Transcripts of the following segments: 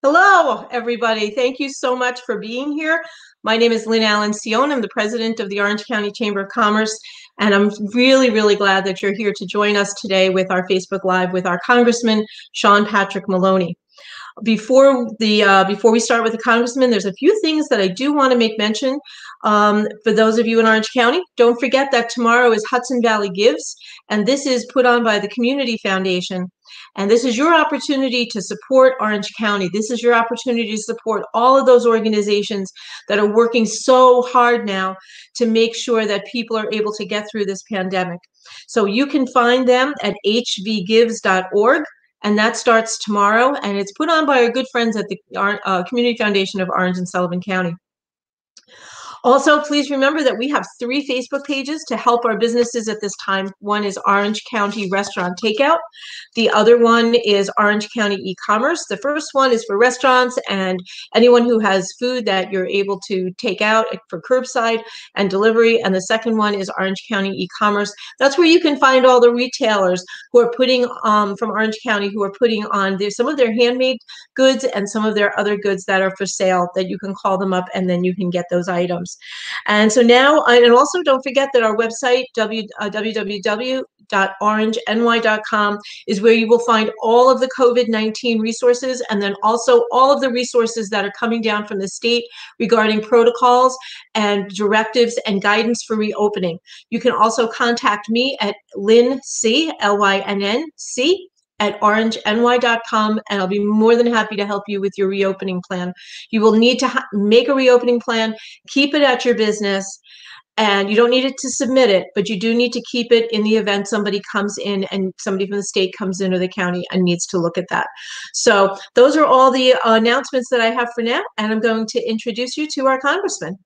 Hello, everybody. Thank you so much for being here. My name is Lynn Allen Sion. I'm the president of the Orange County Chamber of Commerce, and I'm really, really glad that you're here to join us today with our Facebook Live with our Congressman, Sean Patrick Maloney. Before we start with the congressman, there's a few things that I do want to make mention. For those of you in Orange County, don't forget that tomorrow is Hudson Valley Gives, and this is put on by the Community Foundation. And this is your opportunity to support Orange County. This is your opportunity to support all of those organizations that are working so hard now to make sure that people are able to get through this pandemic. So you can find them at hvgives.org. And that starts tomorrow, and it's put on by our good friends at the Community Foundation of Orange and Sullivan County. Also, please remember that we have 3 Facebook pages to help our businesses at this time. One is Orange County Restaurant Takeout. The other one is Orange County E-Commerce. The first one is for restaurants and anyone who has food that you're able to take out for curbside and delivery. And the second one is Orange County E-Commerce. That's where you can find all the retailers who are putting from Orange County who are putting on some of their handmade goods and some of their other goods that are for sale that you can call them up and then you can get those items. And so now, and also don't forget that our website, www.orangeny.com, is where you will find all of the COVID-19 resources, and then also all of the resources that are coming down from the state regarding protocols and directives and guidance for reopening. You can also contact me at lynnc, L-Y-N-N-C, at orangeny.com, and I'll be more than happy to help you with your reopening plan. You will need to make a reopening plan, keep it at your business, and you don't need it to submit it, but you do need to keep it in the event somebody comes in and somebody from the state comes in or the county and needs to look at that. So those are all the announcements that I have for now, and I'm going to introduce you to our congressman.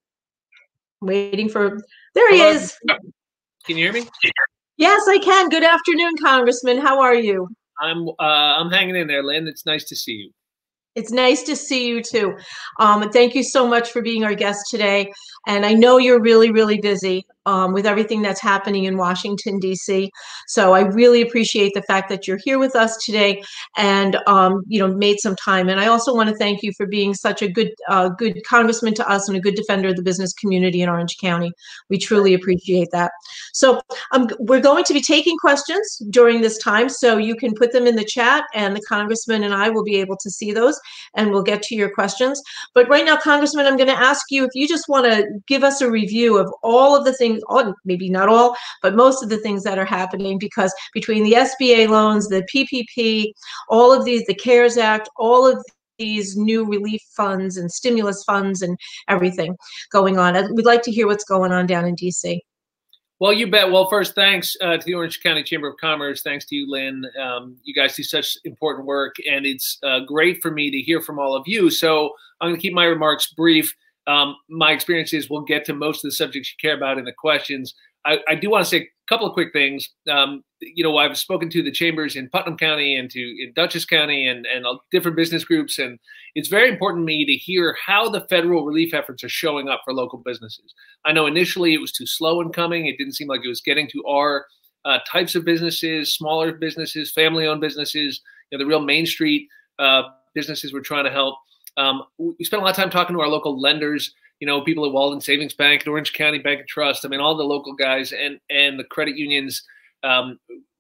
I'm waiting for, there he is. Can you hear me? Yes, I can. Good afternoon, Congressman. How are you? I'm hanging in there, Lynn. It's nice to see you. It's nice to see you too. And thank you so much for being our guest today. And I know you're really, really busy with everything that's happening in Washington, D.C. So I really appreciate the fact that you're here with us today and, made some time. And I also want to thank you for being such a good congressman to us and a good defender of the business community in Orange County. We truly appreciate that. So we're going to be taking questions during this time. So you can put them in the chat and the congressman and I will be able to see those, and we'll get to your questions. But right now, Congressman, I'm going to ask you if you just want to give us a review of all of the things, maybe not all, but most of the things that are happening, because between the SBA loans, the PPP, all of these, the CARES Act, all of these new relief funds and stimulus funds and everything going on, we'd like to hear what's going on down in DC. Well, you bet. Well, first, thanks to the Orange County Chamber of Commerce. Thanks to you, Lynn. You guys do such important work, and it's great for me to hear from all of you. So I'm going to keep my remarks brief. My experiences will get to most of the subjects you care about in the questions. I do want to say a couple of quick things. I've spoken to the chambers in Putnam County and in Dutchess County and different business groups, and it's very important to me to hear how the federal relief efforts are showing up for local businesses. I know initially it was too slow in coming. It didn't seem like it was getting to our types of businesses, smaller businesses, family-owned businesses, the real Main Street businesses we're trying to help. We spent a lot of time talking to our local lenders, people at Walden Savings Bank and Orange County Bank and Trust. I mean, all the local guys and the credit unions.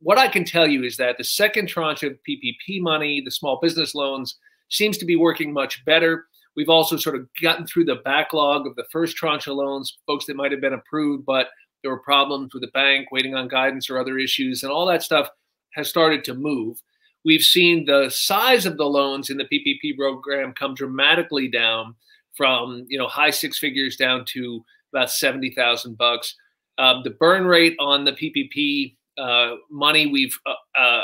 What I can tell you is that the second tranche of PPP money, the small business loans, seems to be working much better. We've also sort of gotten through the backlog of the first tranche of loans, folks that might have been approved, but there were problems with the bank, waiting on guidance or other issues, and all that stuff has started to move. We've seen the size of the loans in the PPP program come dramatically down from high 6 figures down to about $70,000 bucks. The burn rate on the PPP money we've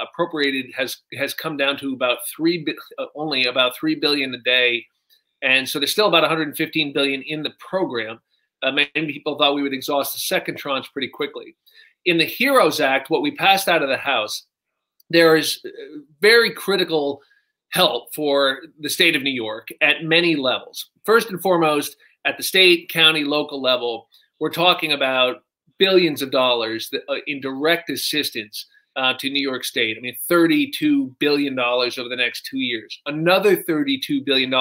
appropriated has come down to about only about $3 billion a day, and so there's still about $115 billion in the program. Many people thought we would exhaust the second tranche pretty quickly. In the HEROES Act, what we passed out of the House, there is very critical help for the state of New York at many levels. First and foremost, at the state, county, local level, we're talking about billions of dollars in direct assistance to New York State. I mean, $32 billion over the next 2 years. Another $32 billion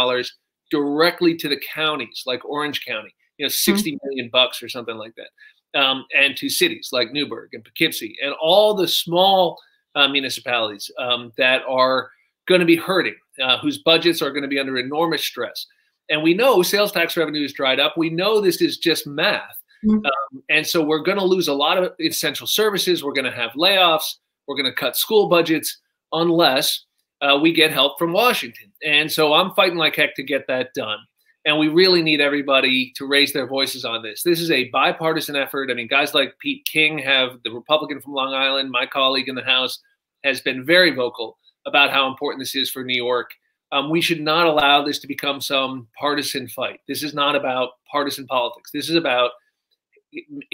directly to the counties like Orange County, 60 million bucks or something like that. And to cities like Newburgh and Poughkeepsie and all the small municipalities that are going to be hurting, whose budgets are going to be under enormous stress. And we know sales tax revenue is dried up. We know this is just math. And so we're going to lose a lot of essential services. We're going to have layoffs. We're going to cut school budgets unless we get help from Washington. And so I'm fighting like heck to get that done. And we really need everybody to raise their voices on this. This is a bipartisan effort. I mean, guys like Pete King, the Republican from Long Island, my colleague in the House, has been very vocal about how important this is for New York. We should not allow this to become some partisan fight. This is not about partisan politics. This is about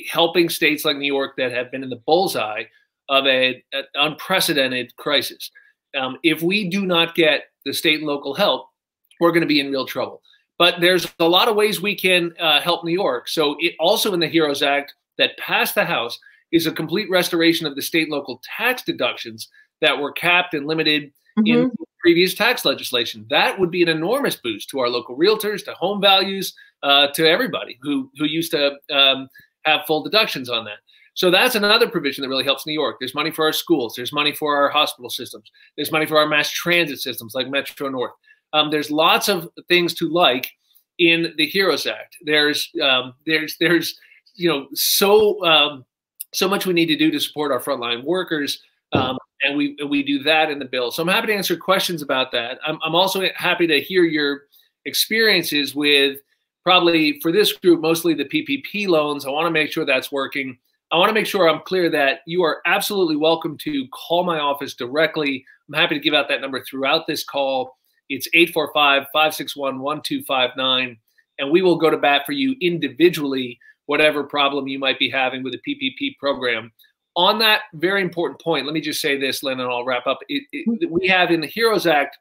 helping states like New York that have been in the bullseye of an unprecedented crisis. If we do not get the state and local help, we're going to be in real trouble. But there's a lot of ways we can help New York. So it also in the HEROES Act that passed the House is a complete restoration of the state and local tax deductions that were capped and limited in previous tax legislation. That would be an enormous boost to our local realtors, to home values, to everybody who used to have full deductions on that. So that's another provision that really helps New York. There's money for our schools. There's money for our hospital systems. There's money for our mass transit systems like Metro North. There's lots of things to like in the HEROES Act. There's so much we need to do to support our frontline workers. And we do that in the bill. So I'm happy to answer questions about that. I'm also happy to hear your experiences with, probably for this group, mostly the PPP loans. I want to make sure that's working. I want to make sure I'm clear that you are absolutely welcome to call my office directly. I'm happy to give out that number throughout this call. It's 845-561-1259. And we will go to bat for you individually, whatever problem you might be having with the PPP program. On that very important point, let me just say this, Lynn, and I'll wrap up. We have in the HEROES Act,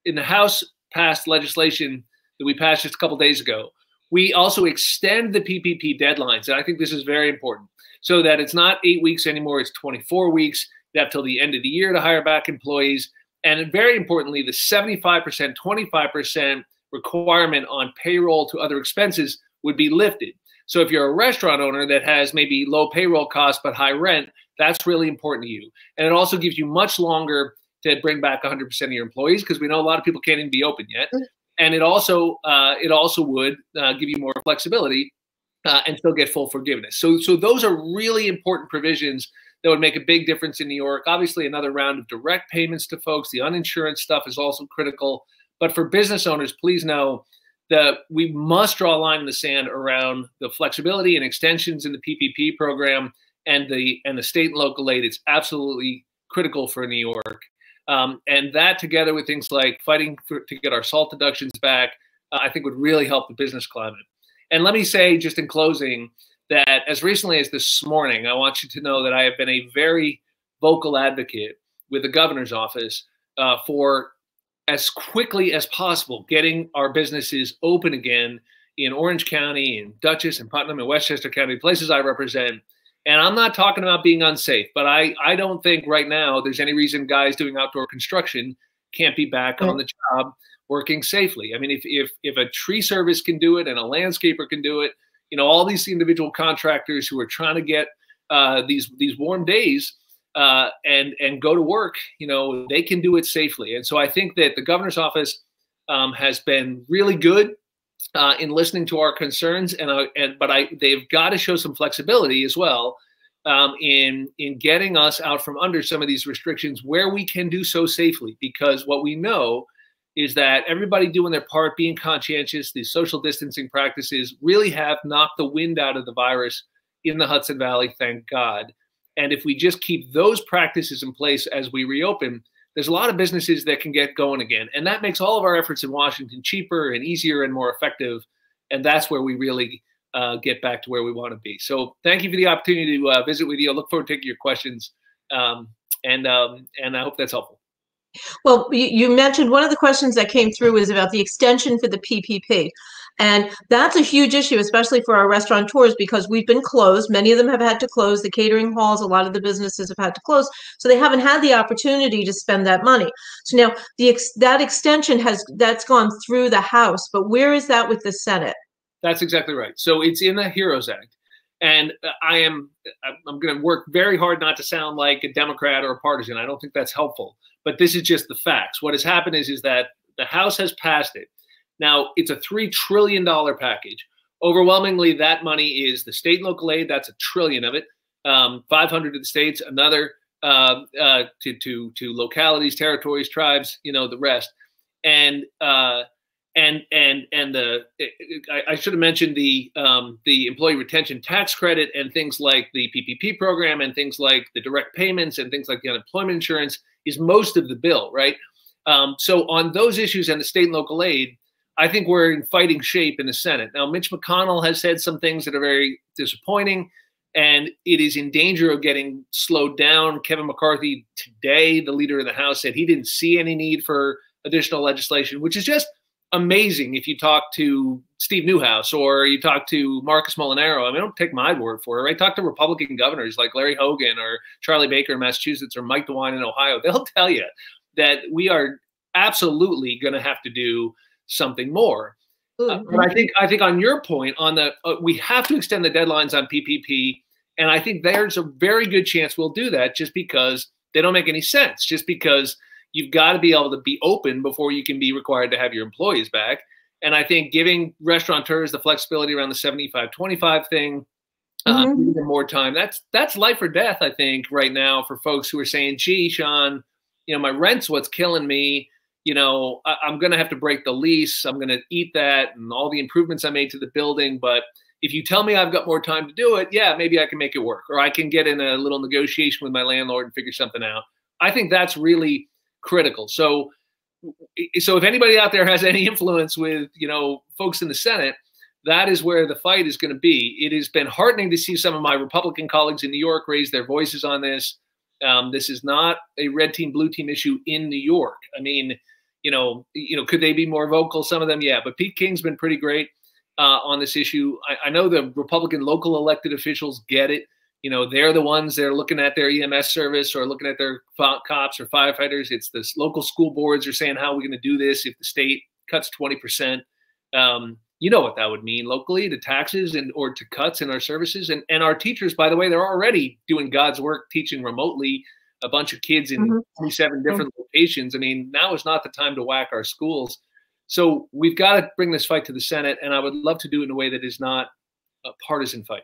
in the House passed legislation that we passed just a couple days ago, we also extend the PPP deadlines. And I think this is very important, so that it's not 8 weeks anymore, it's 24 weeks. You have till the end of the year to hire back employees. And very importantly, the 75%, 25% requirement on payroll to other expenses would be lifted. So if you're a restaurant owner that has maybe low payroll costs but high rent, that's really important to you. And it also gives you much longer to bring back 100% of your employees, because we know a lot of people can't even be open yet. And it also would give you more flexibility and still get full forgiveness. So those are really important provisions that would make a big difference in New York. Obviously, another round of direct payments to folks. The uninsurance stuff is also critical. But for business owners, please know that we must draw a line in the sand around the flexibility and extensions in the PPP program and the state and local aid. It's absolutely critical for New York. And that, together with things like fighting to get our SALT deductions back, I think would really help the business climate. And let me say, just in closing, that as recently as this morning, I want you to know that I have been a very vocal advocate with the governor's office for as quickly as possible getting our businesses open again in Orange County, in Dutchess and Putnam and Westchester County, places I represent. And I'm not talking about being unsafe, but I don't think right now there's any reason guys doing outdoor construction can't be back on the job working safely. I mean, if a tree service can do it and a landscaper can do it, all these individual contractors who are trying to get these warm days and go to work, they can do it safely. And so I think that the governor's office has been really good in listening to our concerns, but they've got to show some flexibility as well in getting us out from under some of these restrictions where we can do so safely. Because what we know is that everybody doing their part, being conscientious, these social distancing practices really have knocked the wind out of the virus in the Hudson Valley, thank God. And if we just keep those practices in place as we reopen, there's a lot of businesses that can get going again. And that makes all of our efforts in Washington cheaper and easier and more effective. And that's where we really get back to where we want to be. So thank you for the opportunity to visit with you. I look forward to taking your questions. And I hope that's helpful. Well, you mentioned one of the questions that came through was about the extension for the PPP. And that's a huge issue, especially for our restaurateurs, because we've been closed. Many of them have had to close. The catering halls, a lot of the businesses have had to close. So they haven't had the opportunity to spend that money. So now that extension that's gone through the House, but where is that with the Senate? That's exactly right. So it's in the HEROES Act. And I'm going to work very hard not to sound like a Democrat or a partisan. I don't think that's helpful. But this is just the facts. What has happened is that the House has passed it. Now, it's a $3 trillion package. Overwhelmingly, that money is the state and local aid. That's $1 trillion of it. 500 to the states, another to localities, territories, tribes, the rest. And I should have mentioned the employee retention tax credit and things like the PPP program and things like the direct payments and things like the unemployment insurance is most of the bill, right? So on those issues and the state and local aid, I think we're in fighting shape in the Senate. Now, Mitch McConnell has said some things that are very disappointing, and it is in danger of getting slowed down. Kevin McCarthy today, the leader of the House, said he didn't see any need for additional legislation, which is just amazing if you talk to Steve Newhouse or you talk to Marcus Molinaro. I mean, don't take my word for it, right? Talk to Republican governors like Larry Hogan or Charlie Baker in Massachusetts or Mike DeWine in Ohio. They'll tell you that we are absolutely going to have to do something more. But I think on your point on the we have to extend the deadlines on PPP, and I think there's a very good chance we'll do that just because they don't make any sense. Just because you've got to be able to be open before you can be required to have your employees back. And I think giving restaurateurs the flexibility around the 75-25 thing, giving them more time, that's life or death, I think, right now for folks who are saying, gee, Sean, my rent's what's killing me. I'm going to have to break the lease. I'm going to eat that and all the improvements I made to the building. But if you tell me I've got more time to do it, yeah, maybe I can make it work. Or I can get in a little negotiation with my landlord and figure something out. I think that's really critical. So if anybody out there has any influence with, folks in the Senate, that is where the fight is going to be. It has been heartening to see some of my Republican colleagues in New York raise their voices on this. This is not a red team, blue team issue in New York. I mean, could they be more vocal? Some of them, yeah. But Pete King's been pretty great on this issue. I know the Republican local elected officials get it. They're the ones that are looking at their EMS service or looking at their cops or firefighters. It's the local school boards are saying, how are we going to do this if the state cuts 20%? You know what that would mean locally to taxes or to cuts in our services. And our teachers, by the way, they're already doing God's work teaching remotely a bunch of kids in 27 different locations. I mean, now is not the time to whack our schools. So we've got to bring this fight to the Senate, and I would love to do it in a way that is not a partisan fight.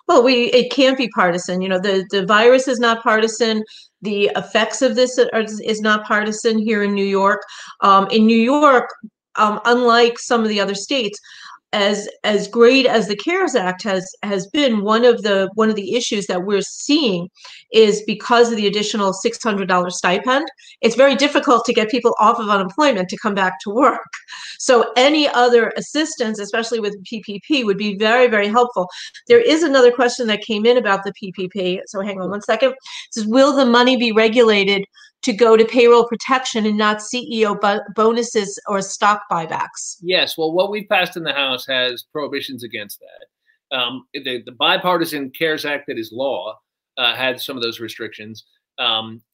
Well, it can't be partisan. The virus is not partisan. The effects of this is not partisan here in New York. In New York, unlike some of the other states, as great as the CARES Act has been, one of the issues that we're seeing is because of the additional $600 stipend, it's very difficult to get people off of unemployment to come back to work. So any other assistance, especially with PPP, would be very, very helpful. There is another question that came in about the PPP. So hang on one second. It says, will the money be regulated to go to payroll protection and not CEO bonuses or stock buybacks? Yes. Well, what we passed in the House has prohibitions against that. The bipartisan CARES Act that is law had some of those restrictions, and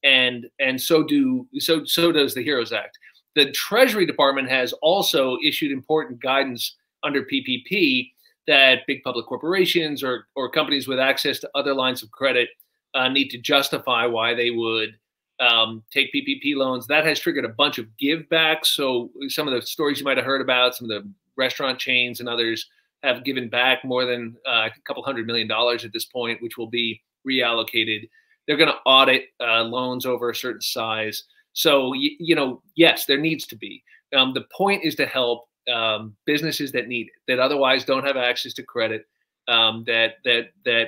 so does the HEROES Act. The Treasury Department has also issued important guidance under PPP that big public corporations or companies with access to other lines of credit need to justify why they would take PPP loans. That has triggered a bunch of give backs. So some of the stories you might have heard about, some of the restaurant chains and others have given back more than a couple $100 million at this point, which will be reallocated. They're going to audit loans over a certain size. So, yes, there needs to be. The point is to help businesses that need it, that otherwise don't have access to credit, that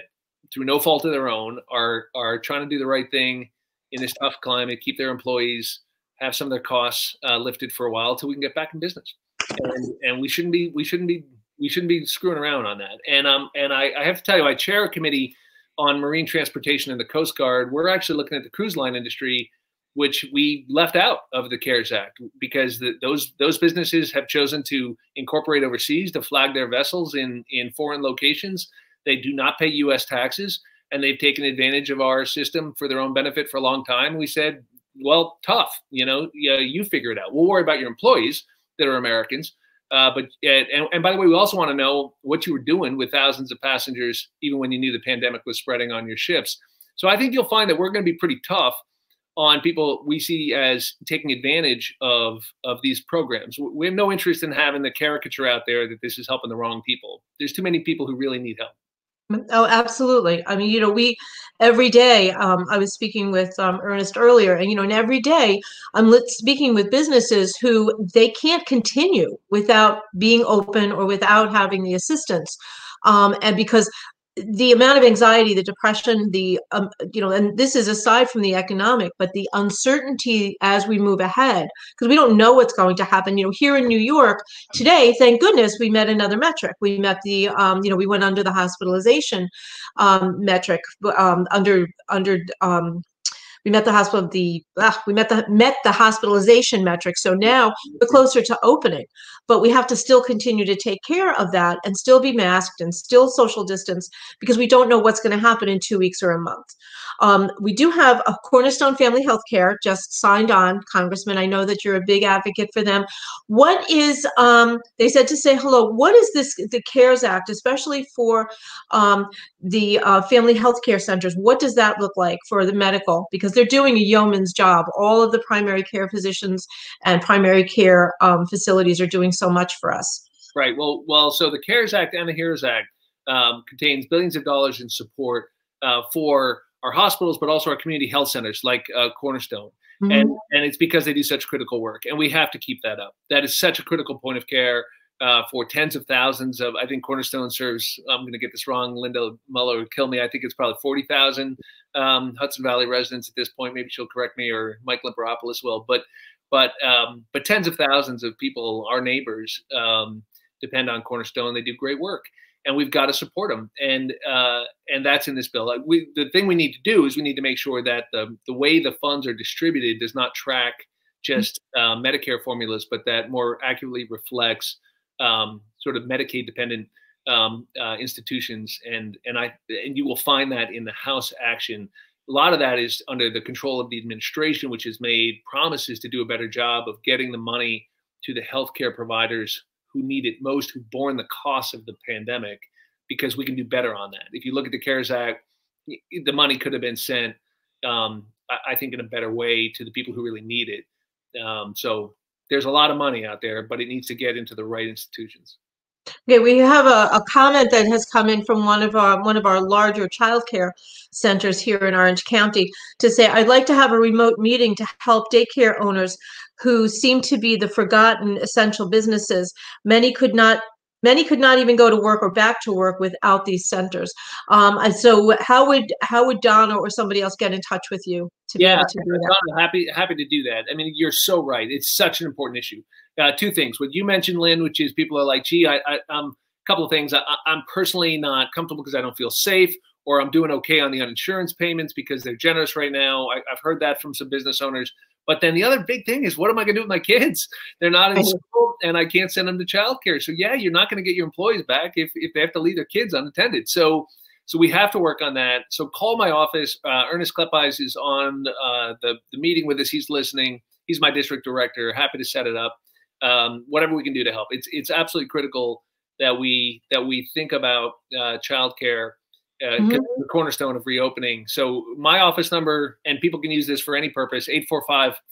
through no fault of their own are trying to do the right thing in this tough climate, keep their employees, have some of their costs lifted for a while till we can get back in business. And we shouldn't be screwing around on that. And I have to tell you, I chair a committee on marine transportation and the Coast Guard. We're actually looking at the cruise line industry which we left out of the CARES Act because those businesses have chosen to incorporate overseas, to flag their vessels in foreign locations. They do not pay U.S. taxes, and they've taken advantage of our system for their own benefit for a long time. We said, well, tough, you figure it out. We'll worry about your employees that are Americans. But by the way, we also want to know what you were doing with thousands of passengers, even when you knew the pandemic was spreading on your ships. So I think you'll find that we're going to be pretty tough on people we see as taking advantage of these programs. We have no interest in having the caricature out there that this is helping the wrong people. There's too many people who really need help. Oh, absolutely. I mean, we every day, I was speaking with Ernest earlier, and every day I'm speaking with businesses who they can't continue without being open or without having the assistance. And because the amount of anxiety, the depression, and this is aside from the economic, but the uncertainty as we move ahead, because we don't know what's going to happen. Here in New York today, thank goodness we met another metric. We met we went under the hospitalization metric, we met the hospitalization metric. So now we're closer to opening, but we have to still continue to take care of that and still be masked and still social distance because we don't know what's going to happen in 2 weeks or a month. We do have a Cornerstone Family Healthcare just signed on, Congressman. I know that you're a big advocate for them. What is, they said to say hello, what is the CARES Act, especially for the family healthcare centers? What does that look like for the medical? Because they're doing a yeoman's job. All of the primary care physicians and primary care facilities are doing so much for us. Right. Well. So the CARES Act and the HEROES Act contains billions of dollars in support for our hospitals, but also our community health centers like Cornerstone. Mm-hmm. And it's because they do such critical work, and we have to keep that up. That is such a critical point of care for tens of thousands of. I think Cornerstone serves. I'm going to get this wrong. Linda Muller would kill me. I think it's probably 40,000 Hudson Valley residents at this point. Maybe she'll correct me, or Mike Limperopoulos will. But tens of thousands of people, our neighbors, depend on Cornerstone. They do great work, and we've got to support them. And that's in this bill. The thing we need to do is we need to make sure that the way the funds are distributed does not track just Medicare formulas, but that more accurately reflects sort of Medicaid-dependent institutions. And you will find that in the House action. A lot of that is under the control of the administration, which has made promises to do a better job of getting the money to the healthcare providers who need it most, who borne the costs of the pandemic, because we can do better on that. If you look at the CARES Act, the money could have been sent, I think, in a better way to the people who really need it. So there's a lot of money out there, but it needs to get into the right institutions. Okay, we have a comment that has come in from one of our larger childcare centers here in Orange County to say, I'd like to have a remote meeting to help daycare owners who seem to be the forgotten essential businesses. Many could not even go to work or back to work without these centers. And so how would Donna or somebody else get in touch with you to be able to do that? Donna, happy to do that. I mean, you're so right. It's such an important issue. Two things. What you mentioned, Lynn, which is people are like, gee, a couple of things. I'm personally not comfortable because I don't feel safe, or I'm doing okay on the uninsurance payments because they're generous right now. I've heard that from some business owners. But then the other big thing is, what am I going to do with my kids? They're not in school, and I can't send them to childcare. So yeah, you're not going to get your employees back if they have to leave their kids unattended. So we have to work on that. So call my office. Ernest Kleppeis is on the meeting with us. He's listening. He's my district director. Happy to set it up. Whatever we can do to help. It's absolutely critical that we think about childcare. The cornerstone of reopening. So my office number, and people can use this for any purpose,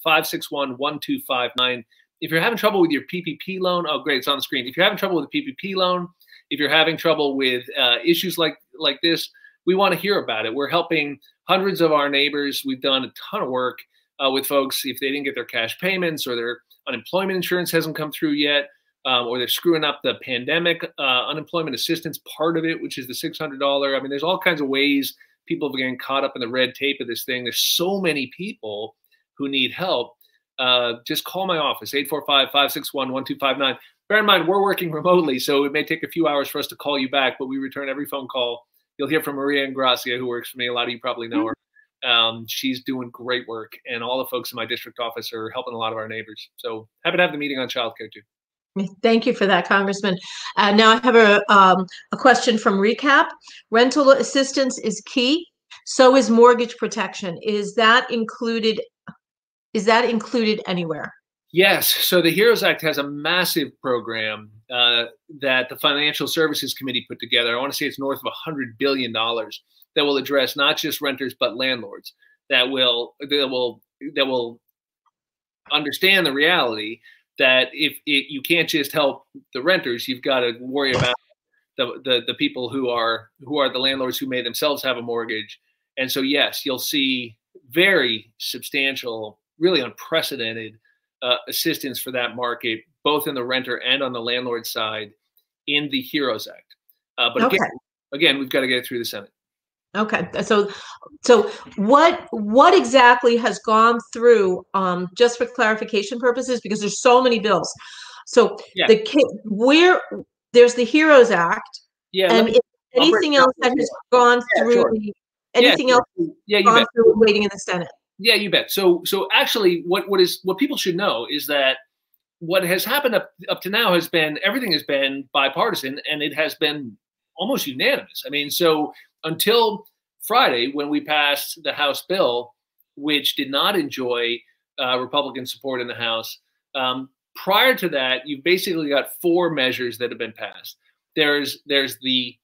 845-561-1259. If you're having trouble with your PPP loan, oh, great, it's on the screen. If you're having trouble with the PPP loan, if you're having trouble with issues like this, we want to hear about it. We're helping hundreds of our neighbors. We've done a ton of work with folks if they didn't get their cash payments, or their unemployment insurance hasn't come through yet. Or they're screwing up the pandemic unemployment assistance part of it, which is the $600. I mean, there's all kinds of ways people are getting caught up in the red tape of this thing. There's so many people who need help. Just call my office, 845-561-1259. Bear in mind, we're working remotely, so it may take a few hours for us to call you back, but we return every phone call. You'll hear from Maria Ingracia, who works for me. A lot of you probably know her. She's doing great work, and all the folks in my district office are helping a lot of our neighbors. So happy to have the meeting on childcare too. Thank you for that, Congressman. Now I have a question from Recap. Rental assistance is key. So is mortgage protection. Is that included? Is that included anywhere? Yes. So the HEROES Act has a massive program that the Financial Services Committee put together. I want to say it's north of $100 billion that will address not just renters but landlords. That will understand the reality that you can't just help the renters, you've got to worry about the people who are the landlords who may themselves have a mortgage. And so, yes, you'll see very substantial, really unprecedented assistance for that market, both in the renter and on the landlord side in the HEROES Act. But Okay. again, we've got to get it through the Senate. Okay, so what exactly has gone through, just for clarification purposes, because there's so many bills. So Yeah. where there's the HEROES Act, Yeah. and anything else that has gone through sure. anything else you gone bet. through waiting in the Senate? Yeah, you bet. So actually, what people should know is that what has happened up to now has been, everything has been bipartisan, and it has been almost unanimous. I mean, so until Friday, when we passed the House bill, which did not enjoy Republican support in the House, prior to that, you've basically got four measures that have been passed. There's the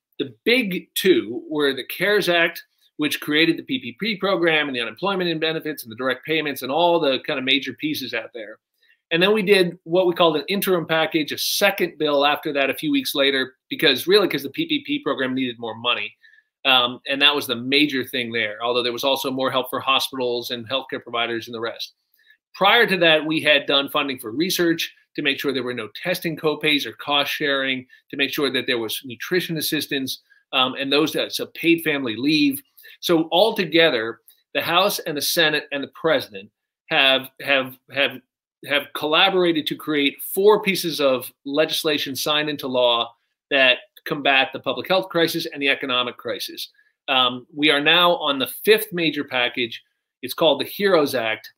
big two, were the CARES Act, which created the PPP program and the unemployment benefits and the direct payments and all the kind of major pieces out there. And then we did what we called an interim package, a second bill after that a few weeks later, because the PPP program needed more money. And that was the major thing there, although there was also more help for hospitals and healthcare providers and the rest. Prior to that, we had done funding for research to make sure there were no testing copays or cost sharing, to make sure that there was nutrition assistance, and so paid family leave. So altogether, the House and the Senate and the President have collaborated to create four pieces of legislation signed into law that combat the public health crisis and the economic crisis. We are now on the fifth major package. It's called the HEROES Act.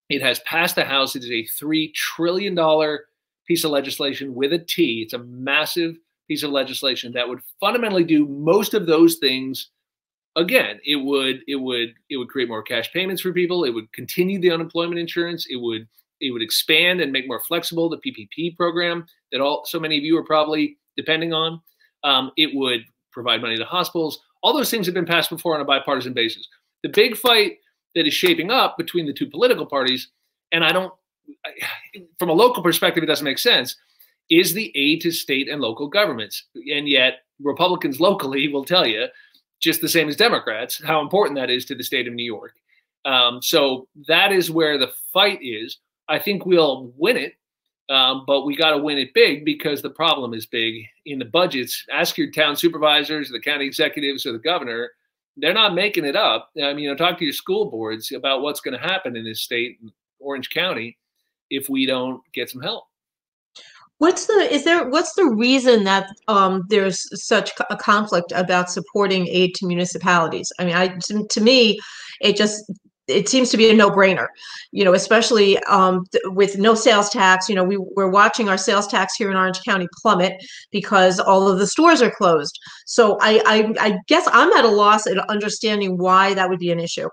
It has passed the House. It is a $3 trillion piece of legislation with a T. It's a massive piece of legislation that would fundamentally do most of those things. Again, it would create more cash payments for people. It would continue the unemployment insurance. It would expand and make more flexible the PPP program that so many of you are probably depending on. It would provide money to hospitals. All those things have been passed before on a bipartisan basis. The big fight that is shaping up between the two political parties, and from a local perspective, it doesn't make sense, is the aid to state and local governments. And yet Republicans locally will tell you, just the same as Democrats, how important that is to the state of New York. So that is where the fight is. I think we'll win it, but we got to win it big, because the problem is big in the budgets. Ask your town supervisors, the county executives, or the governor. They're not making it up. I mean, talk to your school boards about what's going to happen in this state, Orange County, if we don't get some help. What's the reason that there's such a conflict about supporting aid to municipalities? I mean, to me, it seems to be a no-brainer, especially with no sales tax. We're watching our sales tax here in Orange County plummet because all of the stores are closed. So I guess I'm at a loss at understanding why that would be an issue.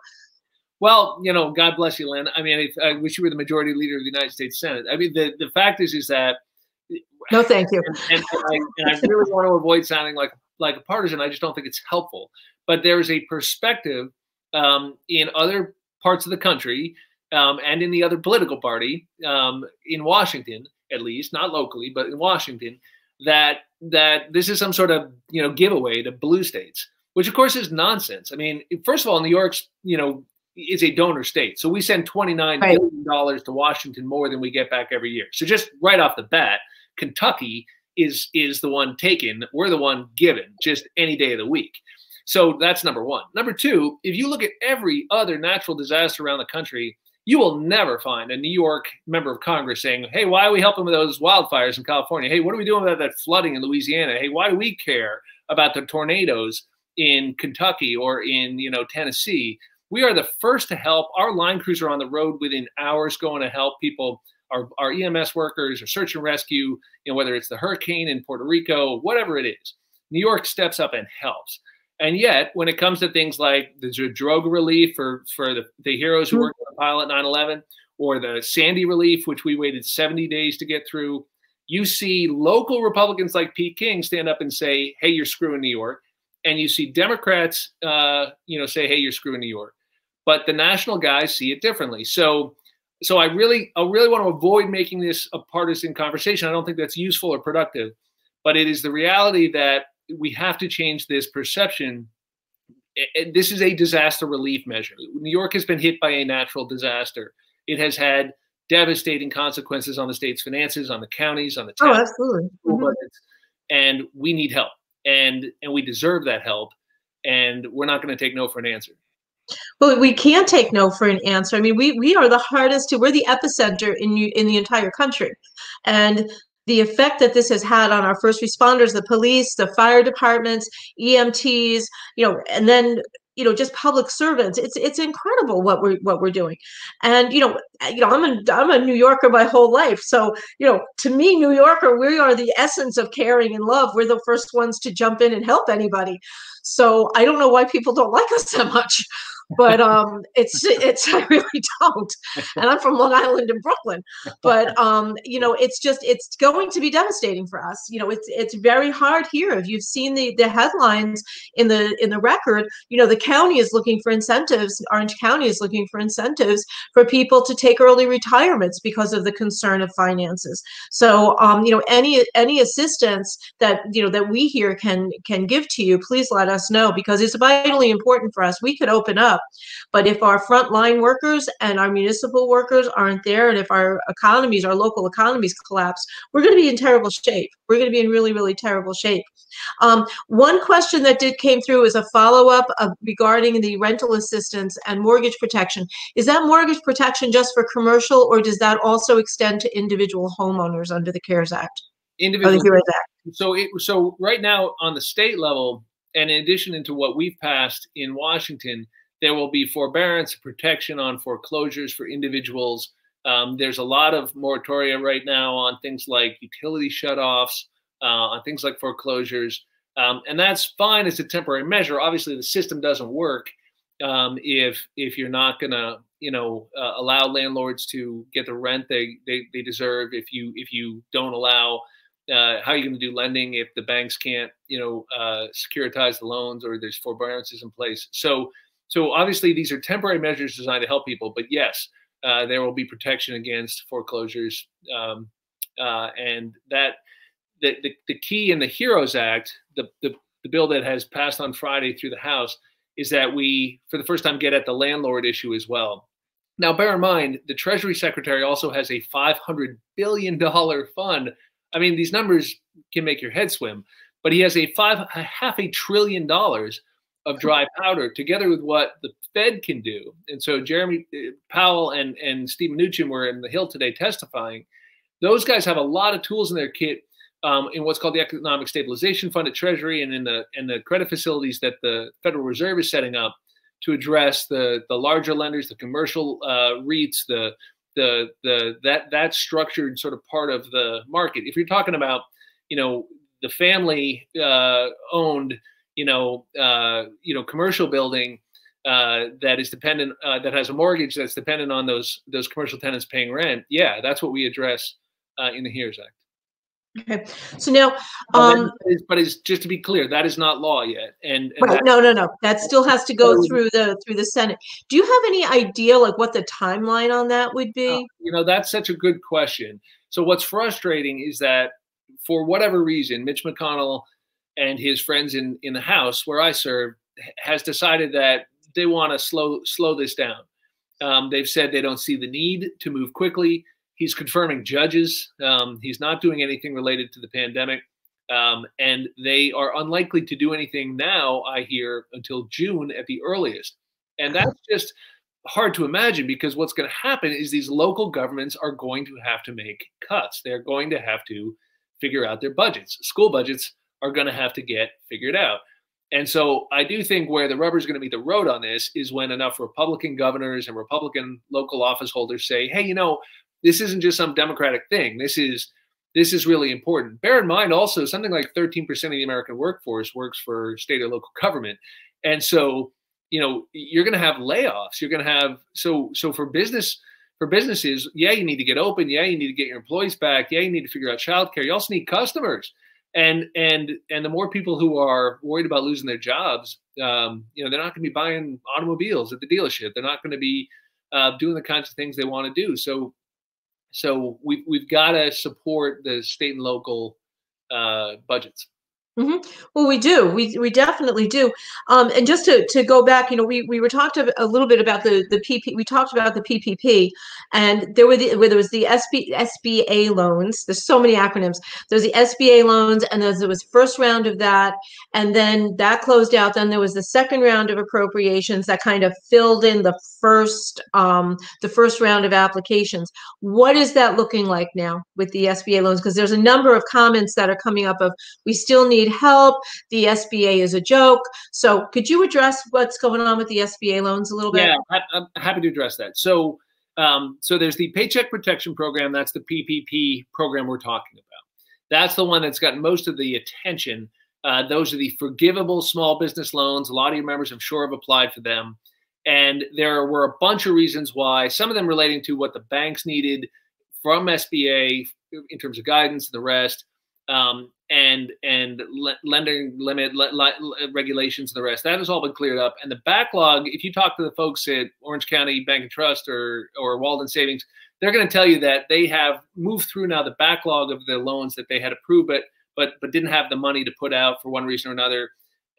Well, God bless you, Lynn. I mean, I wish you were the majority leader of the United States Senate. I mean, the fact is that. No, thank you. And I really want to avoid sounding like a partisan. I just don't think it's helpful. But there's a perspective in other parts of the country and in the other political party in Washington, at least, not locally, but in Washington, that this is some sort of giveaway to blue states, which of course is nonsense. I mean, first of all, New York's is a donor state, so we send $29 billion to Washington, more than we get back every year. So just right off the bat, Kentucky is the one taken. We're the one given, just any day of the week. So that's number one. Number two, if you look at every other natural disaster around the country, you will never find a New York member of Congress saying, hey, why are we helping with those wildfires in California? Hey, what are we doing about that flooding in Louisiana? Hey, why do we care about the tornadoes in Kentucky or in Tennessee? We are the first to help. Our line crews are on the road within hours going to help people. Our EMS workers, or search and rescue, whether it's the hurricane in Puerto Rico, whatever it is, New York steps up and helps. And yet, when it comes to things like the drug relief for the heroes who worked on the pilot 9/11, or the Sandy relief, which we waited 70 days to get through, you see local Republicans like Pete King stand up and say, "Hey, you're screwing New York," and you see Democrats, say, "Hey, you're screwing New York." But the national guys see it differently. So I really want to avoid making this a partisan conversation. I don't think that's useful or productive, but it is the reality that we have to change this perception. This is a disaster relief measure. New York has been hit by a natural disaster. It has had devastating consequences on the state's finances, on the counties, on the towns, absolutely. budgets, and we need help, and we deserve that help, and we're not going to take no for an answer. Well, we can't take no for an answer. I mean, we are the hardest we're the epicenter in the entire country. And the effect that this has had on our first responders, the police, the fire departments, EMTs, and then just public servants. It's incredible what we're doing. And I'm a New Yorker my whole life. So, to me, New Yorker, we are the essence of caring and love. We're the first ones to jump in and help anybody. So I don't know why people don't like us that much. But it's I really don't. And I'm from Long Island and Brooklyn. But it's going to be devastating for us. It's very hard here. If you've seen the headlines in the record, the county is looking for incentives. Orange County is looking for incentives for people to take early retirements because of the concern of finances. So any assistance that that we here can give to you, please let us know, because it's vitally important for us. We could open up, but if our frontline workers and our municipal workers aren't there, and if our local economies collapse, we're going to be in terrible shape. We're going to be in really, really terrible shape. One question that came through is a follow-up regarding the rental assistance and mortgage protection. Is that mortgage protection just for commercial, or does that also extend to individual homeowners under the CARES Act? Individual. The Act. So right now on the state level, and in addition to what we've passed in Washington, there will be forbearance protection on foreclosures for individuals. There's a lot of moratoria right now on things like utility shutoffs, on things like foreclosures. And that's fine as a temporary measure. Obviously, the system doesn't work if you're not going to allow landlords to get the rent they deserve. If you don't allow, how are you going to do lending if the banks can't securitize the loans, or there's forbearances in place? So obviously these are temporary measures designed to help people, but yes, there will be protection against foreclosures, and that the key in the HEROES Act, the bill that has passed on Friday through the House, is that we, for the first time, get at the landlord issue as well. Now, bear in mind, the Treasury Secretary also has a $500 billion fund. I mean, these numbers can make your head swim, but he has a half a trillion dollars of dry powder, together with what the Fed can do. And so Jeremy Powell and Steve Mnuchin were in the Hill today testifying. Those guys have a lot of tools in their kit, in what's called the Economic Stabilization Fund at Treasury, and in the credit facilities that the Federal Reserve is setting up to address the larger lenders, the commercial REITs, that structured sort of part of the market. If you're talking about, the family owned, commercial building that is dependent, that has a mortgage that's dependent on those commercial tenants paying rent. Yeah, that's what we address in the HEROES Act. Okay, so now, but it's just to be clear, that is not law yet, and right, no, that still has to go through the Senate. Do you have any idea, like, what the timeline on that would be? That's such a good question. So what's frustrating is that, for whatever reason, Mitch McConnell and his friends in the House, where I serve, has decided that they want to slow this down. They've said they don't see the need to move quickly. He's confirming judges. He's not doing anything related to the pandemic. And they are unlikely to do anything now, I hear, until June at the earliest. And that's just hard to imagine, because what's going to happen is these local governments are going to have to make cuts. They're going to have to figure out their budgets. School budgets are going to have to get figured out. And so I do think where the rubber is going to meet the road on this is when enough Republican governors and Republican local office holders say, hey, you know, this isn't just some Democratic thing. This is really important. Bear in mind also something like 13% of the American workforce works for state or local government. And so, you know, you're going to have layoffs. You're going to have, so for businesses, yeah, you need to get open. Yeah, you need to get your employees back. Yeah, you need to figure out childcare. You also need customers. And the more people who are worried about losing their jobs, you know, they're not going to be buying automobiles at the dealership. They're not going to be doing the kinds of things they want to do. So we've got to support the state and local budgets. Mm-hmm. Well, we do. We definitely do. And just to go back, you know, we were talked a little bit about the PP. We talked about the PPP, and there was the SBA loans. There's so many acronyms. There's the SBA loans, and there was first round of that, and then that closed out. Then there was the second round of appropriations that kind of filled in the first round of applications. What is that looking like now with the SBA loans? Because there's a number of comments that are coming up of we still need help. The SBA is a joke. So could you address what's going on with the SBA loans a little bit? Yeah, I'm happy to address that. So there's the Paycheck Protection Program. That's the PPP program we're talking about. That's the one that's gotten most of the attention. Those are the forgivable small business loans. A lot of your members, I'm sure, have applied for them. And there were a bunch of reasons why, some of them relating to what the banks needed from SBA in terms of guidance and the rest. And lending limit regulations and the rest. That has all been cleared up. And the backlog, if you talk to the folks at Orange County Bank and Trust or Walden Savings, they're going to tell you that they have moved through now the backlog of the loans that they had approved, but didn't have the money to put out for one reason or another,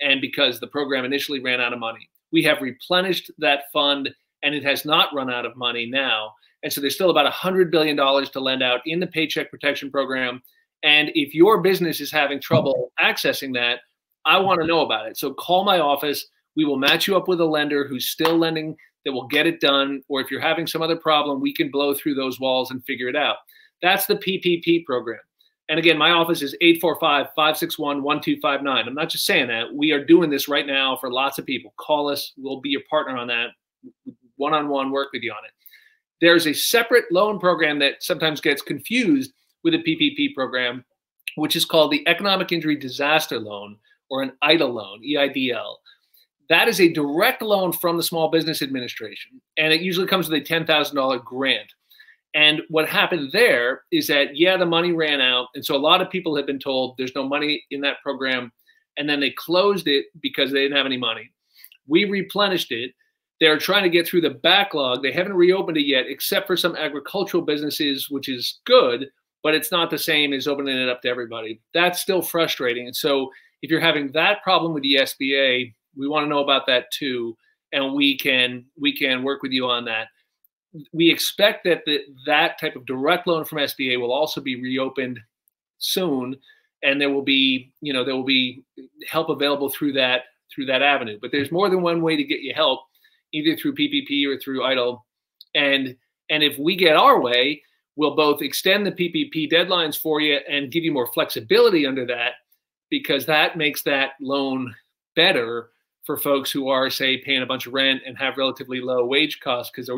and because the program initially ran out of money. We have replenished that fund, and it has not run out of money now. And so there's still about $100 billion to lend out in the Paycheck Protection Program. And if your business is having trouble accessing that, I want to know about it. So call my office. We will match you up with a lender who's still lending that will get it done. Or if you're having some other problem, we can blow through those walls and figure it out. That's the PPP program. And again, my office is 845-561-1259. I'm not just saying that. We are doing this right now for lots of people. Call us. We'll be your partner on that. One-on-one, work with you on it. There's a separate loan program that sometimes gets confused with a PPP program, which is called the Economic Injury Disaster Loan, or an EIDL loan, EIDL. That is a direct loan from the Small Business Administration, and it usually comes with a $10,000 grant. And what happened there is that, yeah, the money ran out, and so a lot of people have been told there's no money in that program, and then they closed it because they didn't have any money. We replenished it. They're trying to get through the backlog. They haven't reopened it yet, except for some agricultural businesses, which is good, but it's not the same as opening it up to everybody. That's still frustrating. And so if you're having that problem with the SBA, we want to know about that too, and we can work with you on that. We expect that that type of direct loan from SBA will also be reopened soon, and there will be help available through that avenue. But there's more than one way to get you help, either through PPP or through EIDL. And if we get our way, we'll both extend the PPP deadlines for you and give you more flexibility under that, because that makes that loan better for folks who are, say, paying a bunch of rent and have relatively low wage costs because,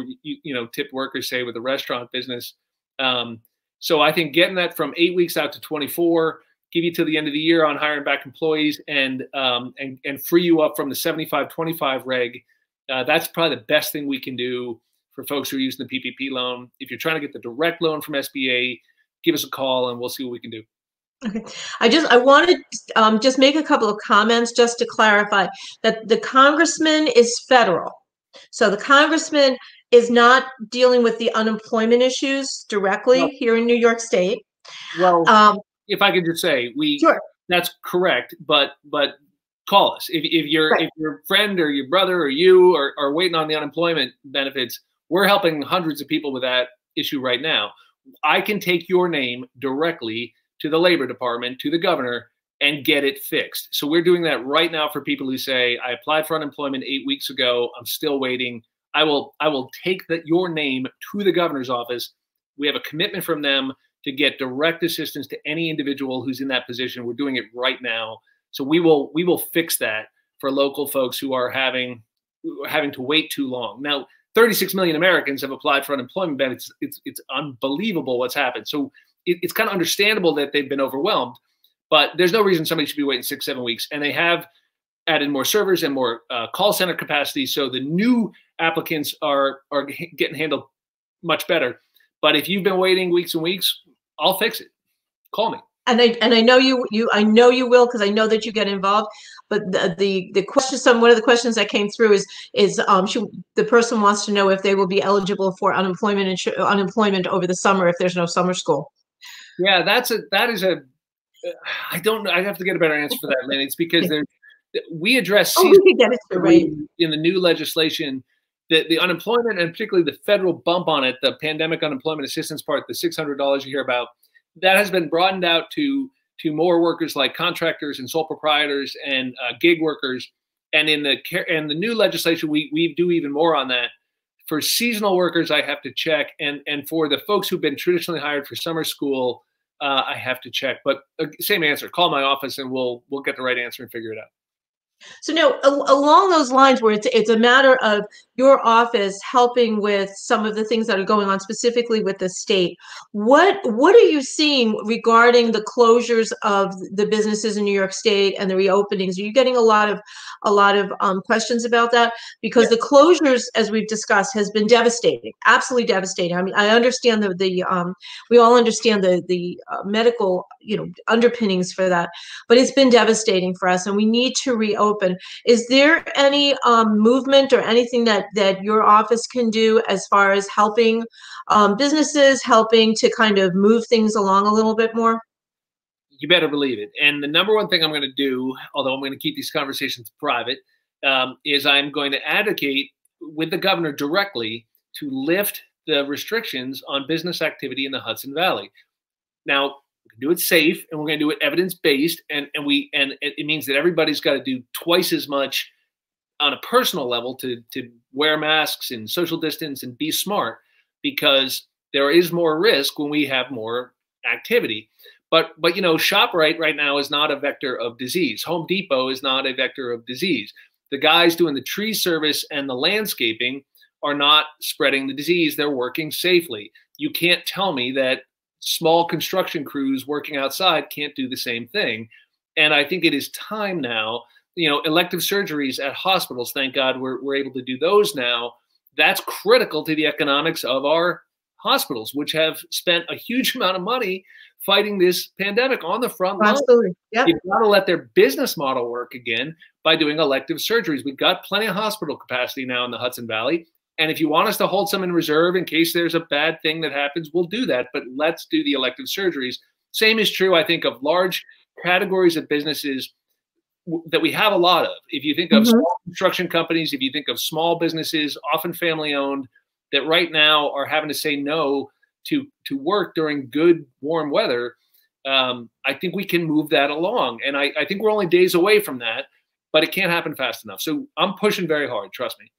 tipped workers, say, with a restaurant business. So I think getting that from 8 weeks out to 24, give you till the end of the year on hiring back employees, and free you up from the 75-25 reg. That's probably the best thing we can do for folks who are using the PPP loan. If you're trying to get the direct loan from SBA, give us a call and we'll see what we can do. Okay. I wanted to just make a couple of comments just to clarify that the congressman is federal. So the congressman is not dealing with the unemployment issues directly here in New York State. Well, if I could just say, sure. That's correct, but call us. If your friend or your brother or you are waiting on the unemployment benefits, we're helping hundreds of people with that issue right now. I can take your name directly to the Labor Department, to the governor, and get it fixed. So we're doing that right now for people who say, I applied for unemployment 8 weeks ago, I'm still waiting. I will take your name to the governor's office. We have a commitment from them to get direct assistance to any individual who's in that position. We're doing it right now. So we will fix that. for local folks who are having to wait too long. Now, 36 million Americans have applied for unemployment benefits. It's unbelievable what's happened. So it's kind of understandable that they've been overwhelmed, but there's no reason somebody should be waiting 6-7 weeks. And they have added more servers and more call center capacity, so the new applicants are getting handled much better. But if you've been waiting weeks and weeks, I'll fix it. Call me. And I know you will, because I know that you get involved. But the question, one of the questions that came through is the person wants to know if they will be eligible for unemployment over the summer if there's no summer school. Yeah, that is a I don't know. I have to get a better answer for that, Lynn. It's because we address right in the new legislation. The unemployment, and particularly the federal bump on it, the pandemic unemployment assistance part, the $600 you hear about, that has been broadened out to more workers like contractors and sole proprietors and gig workers. And in the new legislation, we do even more on that. For seasonal workers, I have to check, and for the folks who've been traditionally hired for summer school, I have to check. But same answer. Call my office, and we'll get the right answer and figure it out. So now, along those lines, where it's a matter of your office helping with some of the things that are going on specifically with the state, what are you seeing regarding the closures of the businesses in New York State and the reopenings? Are you getting a lot of questions about that? Because the closures, as we've discussed, has been devastating, absolutely devastating. I mean, I understand we all understand the medical underpinnings for that, but it's been devastating for us, and we need to reopen. Is there any movement or anything that your office can do as far as helping businesses, helping to kind of move things along a little bit more? You better believe it. And the number one thing I'm going to do, although I'm going to keep these conversations private, is I'm going to advocate with the governor directly to lift the restrictions on business activity in the Hudson Valley. Now, we can do it safe, and we're going to do it evidence-based, and it means that everybody's got to do twice as much on a personal level to wear masks and social distance and be smart, because there is more risk when we have more activity. But ShopRite right now is not a vector of disease. Home Depot is not a vector of disease. The guys doing the tree service and the landscaping are not spreading the disease. They're working safely. You can't tell me that small construction crews working outside can't do the same thing. And I think it is time now. Elective surgeries at hospitals, thank God we're able to do those now. That's critical to the economics of our hospitals, which have spent a huge amount of money fighting this pandemic on the front line. Absolutely. Yep. You've got to let their business model work again by doing elective surgeries. We've got plenty of hospital capacity now in the Hudson Valley. And if you want us to hold some in reserve in case there's a bad thing that happens, we'll do that. But let's do the elective surgeries. Same is true, I think, of large categories of businesses that we have a lot of. If you think of small construction companies, if you think of small businesses, often family-owned, that right now are having to say no to work during good, warm weather, I think we can move that along. And I think we're only days away from that, but it can't happen fast enough. So I'm pushing very hard, trust me.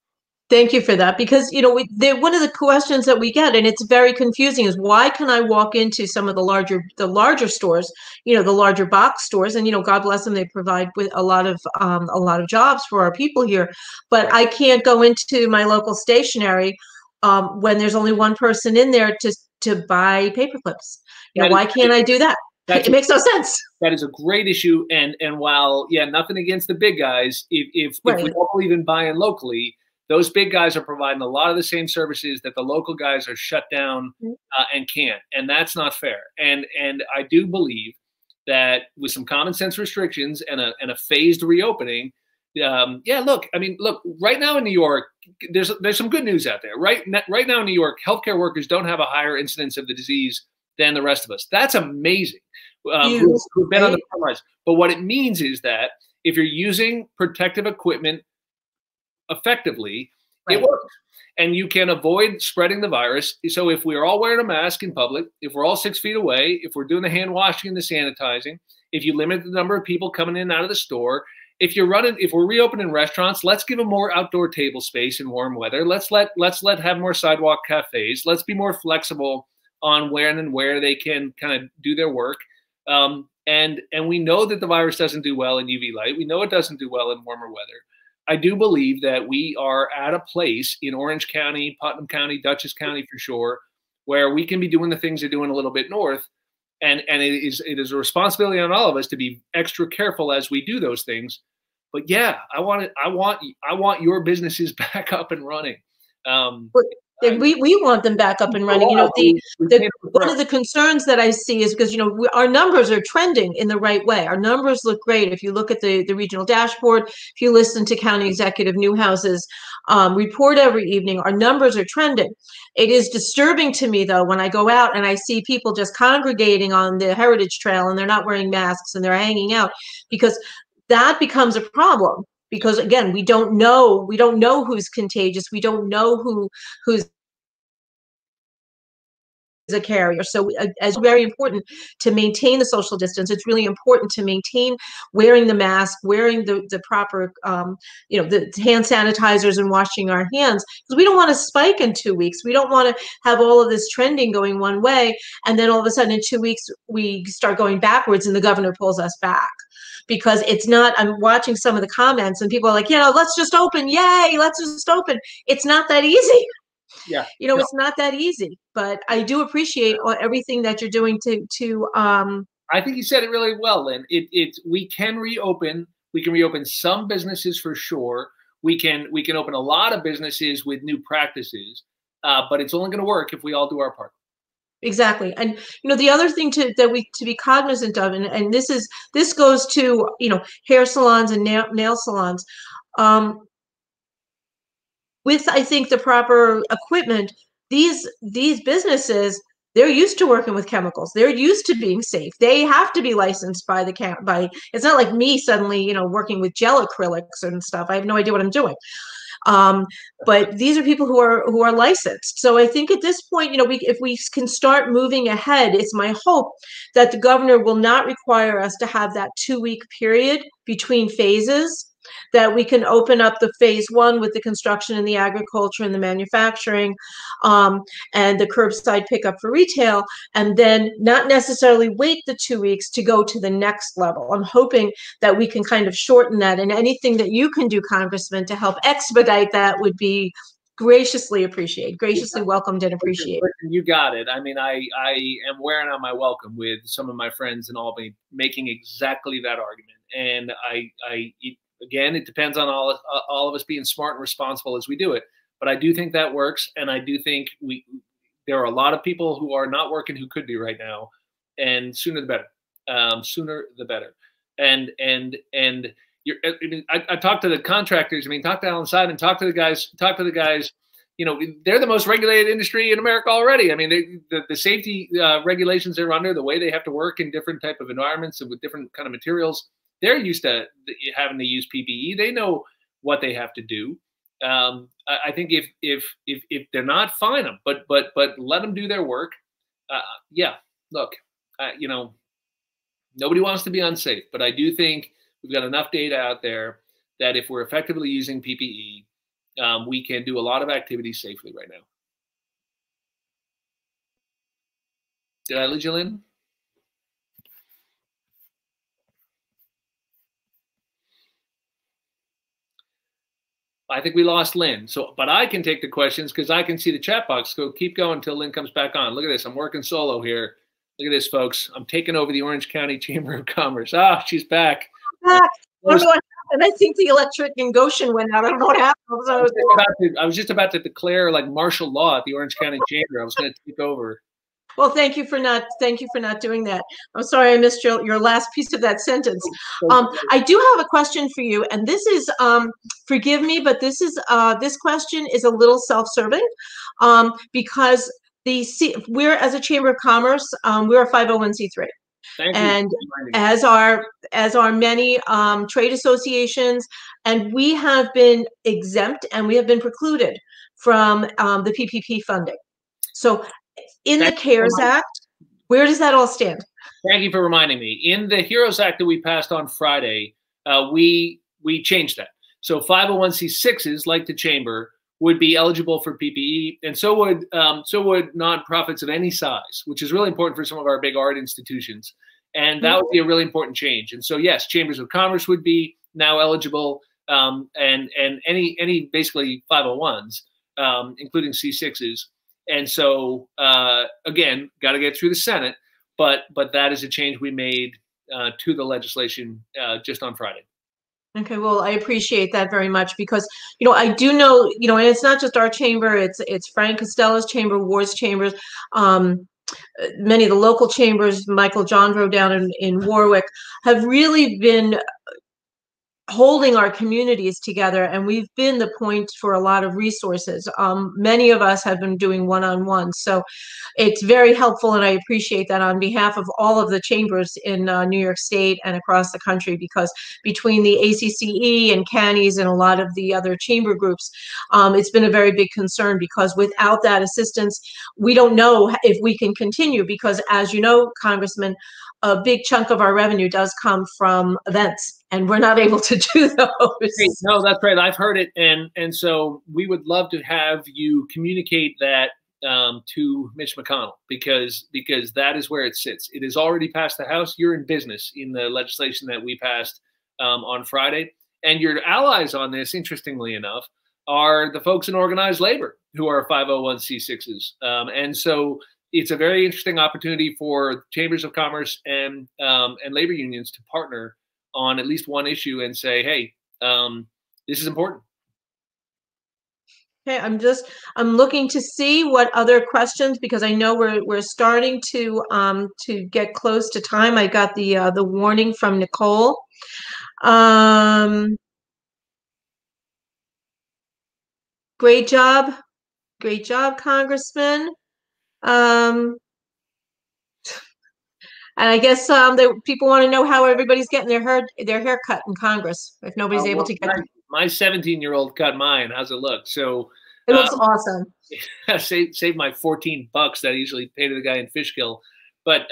Thank you for that, because one of the questions that we get, and it's very confusing, is why can I walk into some of the larger stores, the larger box stores, and God bless them, they provide with a lot of jobs for our people here, but I can't go into my local stationery when there's only one person in there to buy paper clips. Why can't I do that? It makes no sense. That is a great issue, and while nothing against the big guys, if we don't believe in buying locally, those big guys are providing a lot of the same services that the local guys are shut down and can't, and that's not fair. And I do believe that with some common sense restrictions and a phased reopening, look, right now in New York, there's some good news out there. Right now in New York, healthcare workers don't have a higher incidence of the disease than the rest of us. That's amazing. Who've been on the front lines. But what it means is that if you're using protective equipment effectively, it works, and you can avoid spreading the virus. So if we're all wearing a mask in public, if we're all 6 feet away, if we're doing the hand washing and the sanitizing, if you limit the number of people coming in and out of the store, if we're reopening restaurants, let's give them more outdoor table space in warm weather. Let's have more sidewalk cafes. Let's be more flexible on when and where they can kind of do their work. And we know that the virus doesn't do well in UV light. We know it doesn't do well in warmer weather. I do believe that we are at a place in Orange County, Putnam County, Dutchess County for sure, where we can be doing the things they're doing a little bit north. And it is a responsibility on all of us to be extra careful as we do those things. But yeah, I want your businesses back up and running. We want them back up and running. You know, one of the concerns that I see is because, you know, our numbers are trending in the right way. Our numbers look great. If you look at the regional dashboard, if you listen to County Executive Newhouse's report every evening, our numbers are trending. It is disturbing to me, though, when I go out and I see people just congregating on the Heritage Trail and they're not wearing masks and they're hanging out, because that becomes a problem. Because again, we don't know who's contagious. We don't know who's a carrier. So it's very important to maintain the social distance. It's really important to maintain wearing the mask, wearing the proper, you know, the hand sanitizers and washing our hands, because we don't want to spike in 2 weeks. We don't want to have all of this trending going one way, and then all of a sudden in 2 weeks we start going backwards and the governor pulls us back. Because it's not, I'm watching some of the comments and people are like, you know, let's just open, yay, let's just open. It's not that easy. Yeah, you know, it's not that easy, but I do appreciate everything that you're doing to I think you said it really well, Lynn. We can reopen. We can reopen some businesses for sure. We can open a lot of businesses with new practices, but it's only going to work if we all do our part. Exactly. And, you know, the other thing to be cognizant of, and this goes to, you know, hair salons and nail salons, with, I think, the proper equipment, these businesses, they're used to working with chemicals. They're used to being safe. They have to be licensed by it's not like me suddenly, you know, working with gel acrylics and stuff. I have no idea what I'm doing. But these are people who are licensed. So I think at this point, you know, if we can start moving ahead, it's my hope that the governor will not require us to have that 2-week period between phases, that we can open up the phase 1 with the construction and the agriculture and the manufacturing, and the curbside pickup for retail, and then not necessarily wait the 2 weeks to go to the next level. I'm hoping that we can kind of shorten that, and anything that you can do, Congressman, to help expedite that would be graciously appreciated, graciously welcomed and appreciated. You got it. I mean, I am wearing out my welcome with some of my friends in Albany making exactly that argument. And again, it depends on all of us being smart and responsible as we do it. But I do think that works, and I do think there are a lot of people who are not working who could be right now, and sooner the better. Sooner the better. And I talked to the contractors. I mean, talk to Alan Simon, talk to the guys. You know, they're the most regulated industry in America already. I mean, the safety regulations they're under, the way they have to work in different type of environments and with different kind of materials, they're used to having to use PPE. They know what they have to do. I think if they're not, fine them, but let them do their work. Yeah, look, you know, nobody wants to be unsafe, but I do think we've got enough data out there that if we're effectively using PPE, we can do a lot of activities safely right now. Did I lose you, Lynn? I think we lost Lynn. So, but I can take the questions because I can see the chat box. Go, keep going until Lynn comes back on. Look at this. I'm working solo here. Look at this, folks. I'm taking over the Orange County Chamber of Commerce. Ah, she's back. I don't know what happened. I think the electric in Goshen went out. I don't know what happened. I was just about to declare like martial law at the Orange County Chamber. I was going to take over. Well, thank you for not doing that. I'm sorry I missed your last piece of that sentence. I do have a question for you, and this is forgive me, but this question is a little self-serving, because we're, as a Chamber of Commerce, we're a 501c3. And as are many trade associations, and we have been exempt and we have been precluded from the PPP funding. So in the CARES Act, where does that all stand? Thank you for reminding me. In the HEROES Act that we passed on Friday, we changed that. So 501c6s, like the Chamber, would be eligible for PPE, and so would nonprofits of any size, which is really important for some of our big art institutions. And that would be a really important change. And so, yes, chambers of commerce would be now eligible, and any basically 501s, including C6s. And so, again, got to get through the Senate, but that is a change we made to the legislation just on Friday. Okay, well, I appreciate that very much because, you know, I do know, you know, and it's not just our chamber, it's Frank Costello's chamber, Ward's chambers, many of the local chambers, Michael Jondro down in Warwick, have really been holding our communities together, and we've been the point for a lot of resources. Many of us have been doing one-on-one, so it's very helpful, and I appreciate that on behalf of all of the chambers in New York State and across the country, because between the ACCE and CANIes and a lot of the other chamber groups, it's been a very big concern, because without that assistance, we don't know if we can continue, because as you know, Congressman, a big chunk of our revenue does come from events, and we're not able to do those. No, that's right. I've heard it, and so we would love to have you communicate that to Mitch McConnell, because that is where it sits. It is already passed the House. You're in business in the legislation that we passed on Friday, and your allies on this, interestingly enough, are the folks in organized labor who are 501c6s, and so it's a very interesting opportunity for chambers of commerce and labor unions to partner on at least one issue and say, hey, this is important. Okay, I'm looking to see what other questions, because I know we're starting to get close to time. I got the warning from Nicole. Great job, Congressman. And I guess people want to know how everybody's getting their hair cut in Congress if nobody's able to get my 17-year-old cut mine. How's it look? So it looks awesome. Save my $14 that I usually pay to the guy in Fishkill, but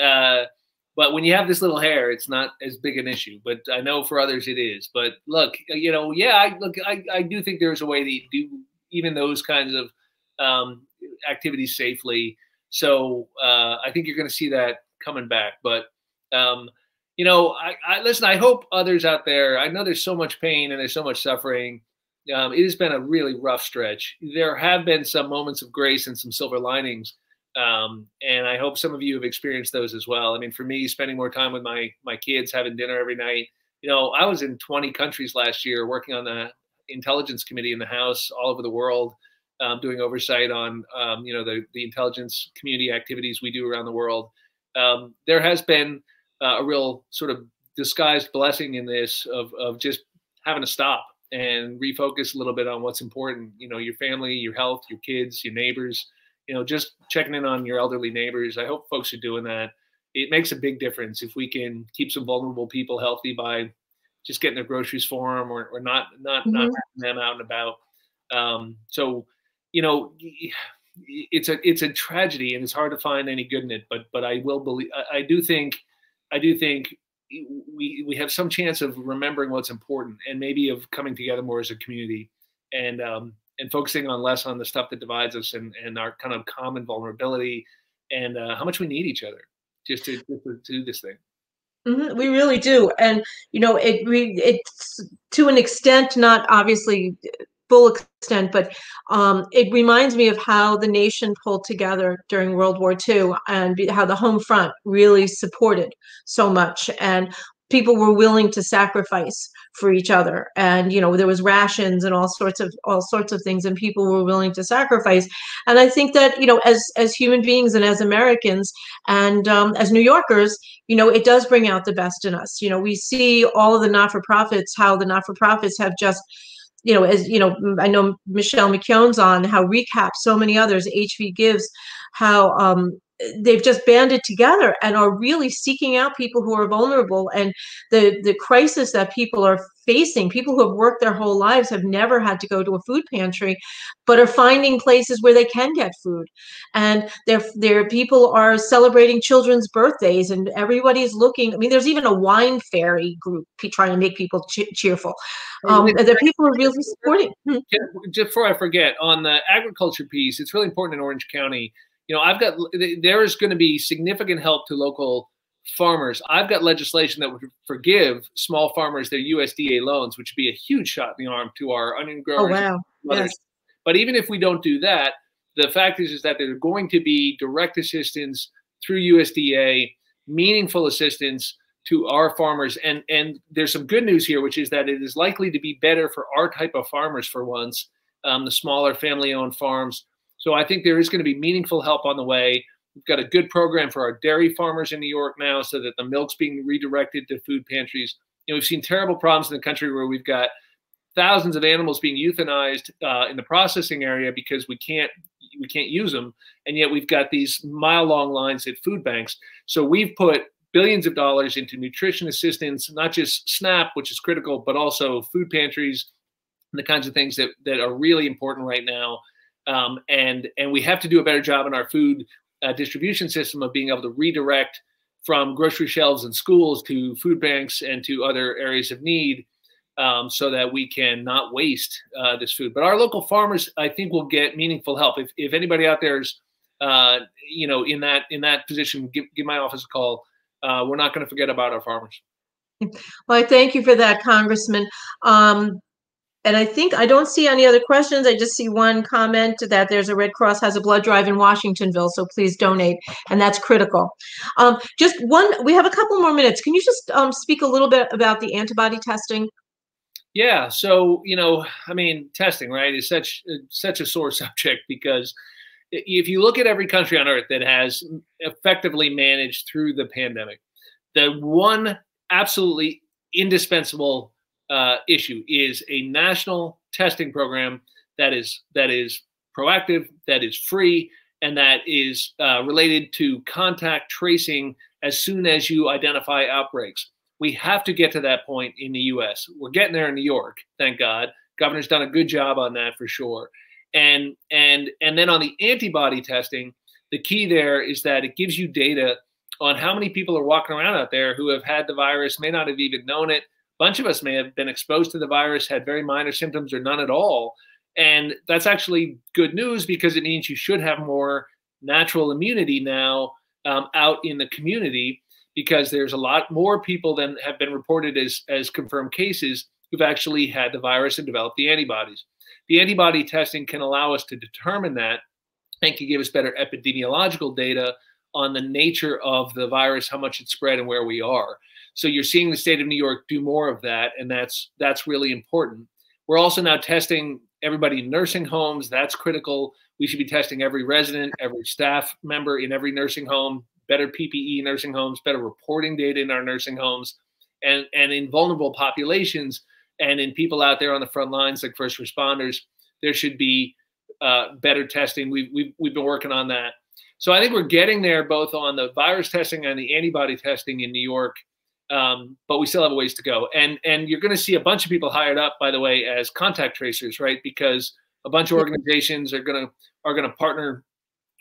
when you have this little hair, it's not as big an issue. But I know for others it is. But look, you know, yeah, I do think there's a way to do even those kinds of activities safely. So I think you're going to see that coming back. But you know, I listen, I hope others out there, I know there's so much pain and there's so much suffering. It has been a really rough stretch. There have been some moments of grace and some silver linings, and I hope some of you have experienced those as well. I mean, for me, spending more time with my kids, having dinner every night. You know, I was in 20 countries last year working on the Intelligence Committee in the House all over the world, doing oversight on you know, the intelligence community activities we do around the world. There has been a real sort of disguised blessing in this of just having to stop and refocus a little bit on what's important. You know, your family, your health, your kids, your neighbors, you know, just checking in on your elderly neighbors. I hope folks are doing that. It makes a big difference if we can keep some vulnerable people healthy by just getting their groceries for them, or not having them out and about. So, you know, it's a tragedy, and it's hard to find any good in it. But I will believe. I do think we have some chance of remembering what's important, and maybe of coming together more as a community, and focusing on less on the stuff that divides us, and our kind of common vulnerability, and how much we need each other just to do this thing. We really do. And, you know, it's to an extent, not obviously full extent, but it reminds me of how the nation pulled together during World War II, and how the home front really supported so much, and people were willing to sacrifice for each other. And, you know, there was rations and all sorts of things, and people were willing to sacrifice. And I think that, you know, as human beings and as Americans and as New Yorkers, you know, it does bring out the best in us. You know, we see all of the not-for-profits, how the not-for-profits have just, you know, as you know, I know Michelle McKeown's on, how Recap, so many others, HV Gives, how they've just banded together and are really seeking out people who are vulnerable. And the crisis that people are facing, people who have worked their whole lives, have never had to go to a food pantry, but are finding places where they can get food. And their people are celebrating children's birthdays, and everybody's looking. I mean, there's even a wine fairy group trying to make people cheerful. The people are really supporting. Just before I forget, on the agriculture piece, it's really important in Orange County. You know, there is going to be significant help to local farmers. I've got legislation that would forgive small farmers their USDA loans, which would be a huge shot in the arm to our onion Oh, growers wow. and Yes. others. But even if we don't do that, the fact is that there's going to be direct assistance through USDA, meaningful assistance to our farmers. And there's some good news here, which is that it is likely to be better for our type of farmers for once, the smaller family-owned farms. So I think there is going to be meaningful help on the way. We've got a good program for our dairy farmers in New York now so that the milk's being redirected to food pantries. You know, we've seen terrible problems in the country where we've got thousands of animals being euthanized in the processing area because we can't use them, and yet we've got these mile-long lines at food banks. So we've put billions of dollars into nutrition assistance, not just SNAP, which is critical, but also food pantries and the kinds of things that are really important right now. And we have to do a better job in our food distribution system of being able to redirect from grocery shelves and schools to food banks and to other areas of need, so that we can not waste this food. But our local farmers, I think, will get meaningful help. If anybody out there is, you know, in that position, give my office a call. We're not going to forget about our farmers. Well, I thank you for that, Congressman. And I think I don't see any other questions. I just see one comment that there's a Red Cross has a blood drive in Washingtonville, so please donate, and that's critical. Just one, we have a couple more minutes. Can you just speak a little bit about the antibody testing? Yeah. So, you know, I mean, testing, right, is such a sore subject, because if you look at every country on earth that has effectively managed through the pandemic, the one absolutely indispensable issue is a national testing program that is proactive, that is free, and that is related to contact tracing as soon as you identify outbreaks. We have to get to that point in the U.S. We're getting there in New York, thank God. Governor's done a good job on that for sure. And then on the antibody testing, the key there is that it gives you data on how many people are walking around out there who have had the virus, may not have even known it. A bunch of us may have been exposed to the virus, had very minor symptoms or none at all. And that's actually good news, because it means you should have more natural immunity now out in the community, because there's a lot more people than have been reported as confirmed cases who've actually had the virus and developed the antibodies. The antibody testing can allow us to determine that and can give us better epidemiological data on the nature of the virus, how much it spread, and where we are. So you're seeing the state of New York do more of that, and that's really important. We're also now testing everybody in nursing homes. That's critical. We should be testing every resident, every staff member in every nursing home, better PPE in nursing homes, better reporting data in our nursing homes, and in vulnerable populations and in people out there on the front lines like first responders. There should be better testing. We've been working on that. So I think we're getting there both on the virus testing and the antibody testing in New York, but we still have a ways to go. And you're going to see a bunch of people hired up, by the way, as contact tracers, right? Because a bunch of organizations are going to partner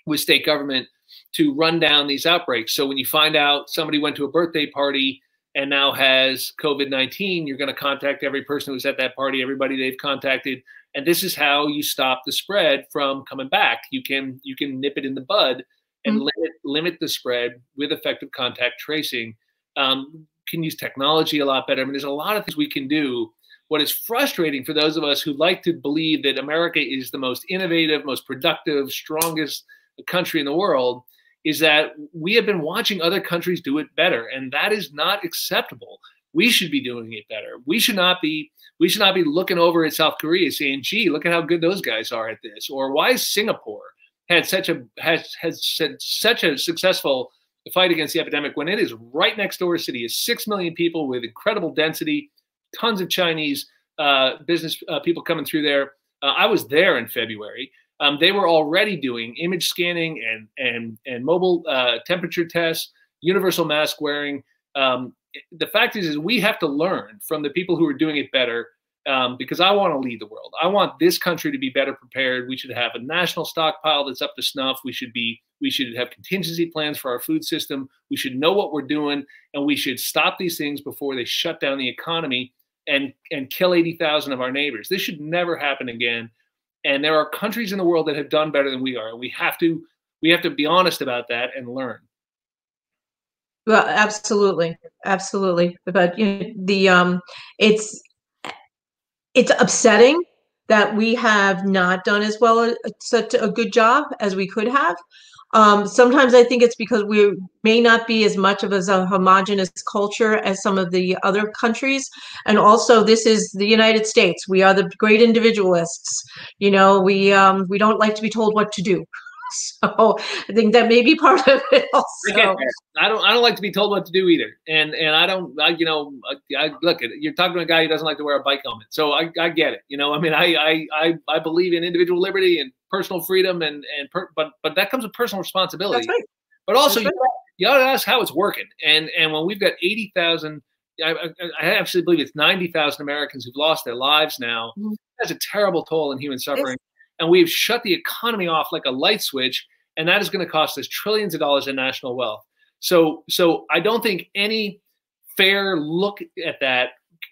with state government to run down these outbreaks. So when you find out somebody went to a birthday party and now has COVID-19, you're going to contact every person who was at that party, everybody they've contacted. And this is how you stop the spread from coming back. You can nip it in the bud and limit the spread with effective contact tracing. Can use technology a lot better. I mean, there's a lot of things we can do. What is frustrating for those of us who like to believe that America is the most innovative, most productive, strongest country in the world is that we have been watching other countries do it better, and that is not acceptable. We should be doing it better. We should not be looking over at South Korea saying, "Gee, look at how good those guys are at this," or "Why is Singapore has such a successful fight against the epidemic when it is right next door city, is 6 million people with incredible density, tons of Chinese business people coming through there." I was there in February. They were already doing image scanning and mobile temperature tests, universal mask wearing. The fact is we have to learn from the people who are doing it better, because I want to lead the world. I want this country to be better prepared. We should have a national stockpile that's up to snuff. We should have contingency plans for our food system. We should know what we're doing, and we should stop these things before they shut down the economy and kill 80,000 of our neighbors. This should never happen again. And there are countries in the world that have done better than we are. We have to be honest about that and learn. Well, absolutely, absolutely. But it's it's upsetting that we have not done as well such a good job as we could have. Sometimes I think it's because we may not be as much of a homogenous culture as some of the other countries. And also, this is the United States. We are the great individualists. We don't like to be told what to do. So I think that may be part of it I get also. that. I don't like to be told what to do either. And I don't, I look at it. You're talking to a guy who doesn't like to wear a bike helmet. So I get it. I mean, I believe in individual liberty and personal freedom but that comes with personal responsibility. That's right. But also That's right. you ought to ask how it's working. And when we've got 80,000, I actually believe it's 90,000 Americans who've lost their lives now. Mhm. That's a terrible toll in human suffering. And we've shut the economy off like a light switch, and that is going to cost us trillions of dollars in national wealth. So I don't think any fair look at that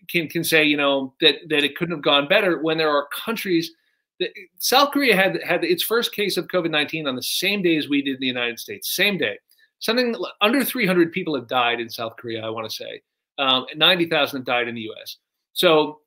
can say, that it couldn't have gone better when there are countries that South Korea had its first case of COVID-19 on the same day as we did in the United States, same day. Something under 300 people have died in South Korea, I want to say. 90,000 have died in the U.S. So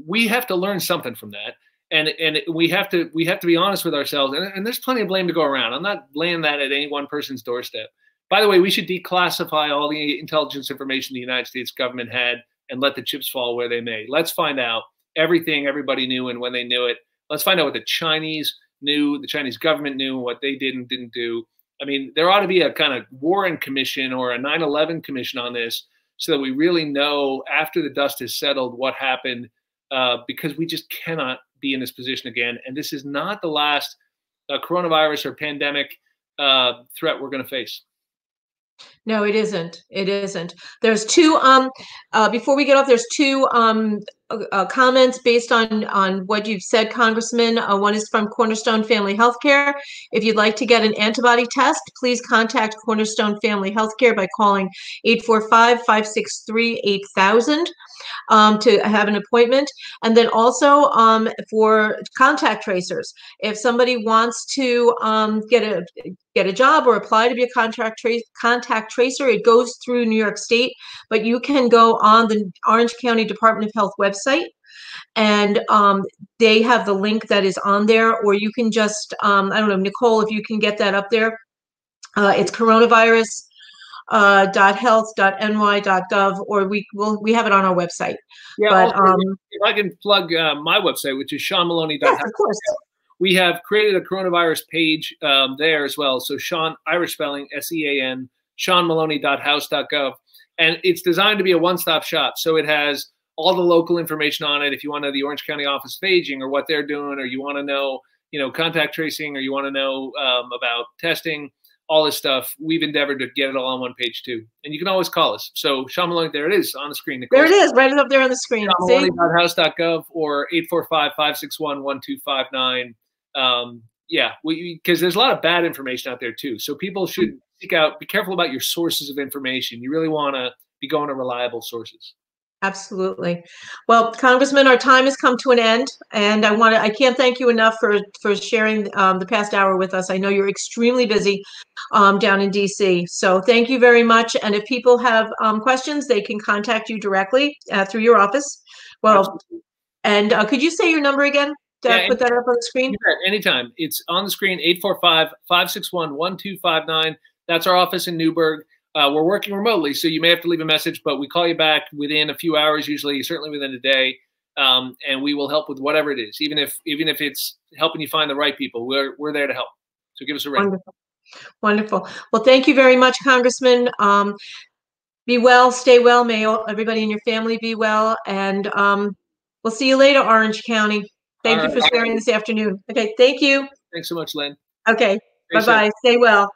we have to learn something from that. And we have to be honest with ourselves. And there's plenty of blame to go around. I'm not laying that at any one person's doorstep. By the way, we should declassify all the intelligence information the United States government had and let the chips fall where they may. Let's find out everything everybody knew and when they knew it. Let's find out what the Chinese knew, the Chinese government knew, what they did and didn't do. I mean, there ought to be a kind of Warren Commission or a 9/11 commission on this so that we really know after the dust has settled what happened, because we just cannot be in this position again. And this is not the last coronavirus or pandemic threat we're going to face. No, it isn't. It isn't. There's two, before we get off, there's two comments based on what you've said, Congressman. One is from Cornerstone Family Healthcare. If you'd like to get an antibody test, please contact Cornerstone Family Healthcare by calling 845-563-8000. To have an appointment. And then also for contact tracers, if somebody wants to get a job or apply to be a contact tracer, it goes through New York State, but you can go on the Orange County Department of Health website, and they have the link that is on there, or you can just, I don't know, Nicole, if you can get that up there. It's coronavirus .health.ny.gov, or we have it on our website. Yeah, but if I can plug my website, which is SeanMaloney.health. Yes, of course. We have created a coronavirus page there as well. So Sean, Irish spelling, SEAN, SeanMaloney.house.gov. And it's designed to be a one-stop shop. So it has all the local information on it. If you want to know the Orange County Office of Aging or what they're doing, or you want to know, contact tracing, or you want to know about testing, all this stuff, we've endeavored to get it all on one page too. And you can always call us. So Sean Maloney, there it is on the screen. There it is, right up there on the screen. SeanMaloney.house.gov or 845-561-1259. Yeah, because there's a lot of bad information out there too. So people should be careful about your sources of information. You really want to be going to reliable sources. Absolutely. Well, Congressman, our time has come to an end, and I can't thank you enough for sharing the past hour with us. I know you're extremely busy down in DC, so thank you very much. And if people have questions, they can contact you directly through your office. Well, absolutely. And could you say your number again? Put that up on the screen? Anytime. It's on the screen, 845-561-1259. That's our office in Newburgh. We're working remotely, so you may have to leave a message, but we call you back within a few hours, usually, certainly within a day, and we will help with whatever it is, even if it's helping you find the right people. We're there to help. So give us a ring. Wonderful. Wonderful. Well, thank you very much, Congressman. Be well, stay well. May everybody in your family be well, and we'll see you later, Orange County. Thank you for sharing this afternoon. Okay, thank you. Thanks so much, Lynn. Okay, bye-bye. Stay well.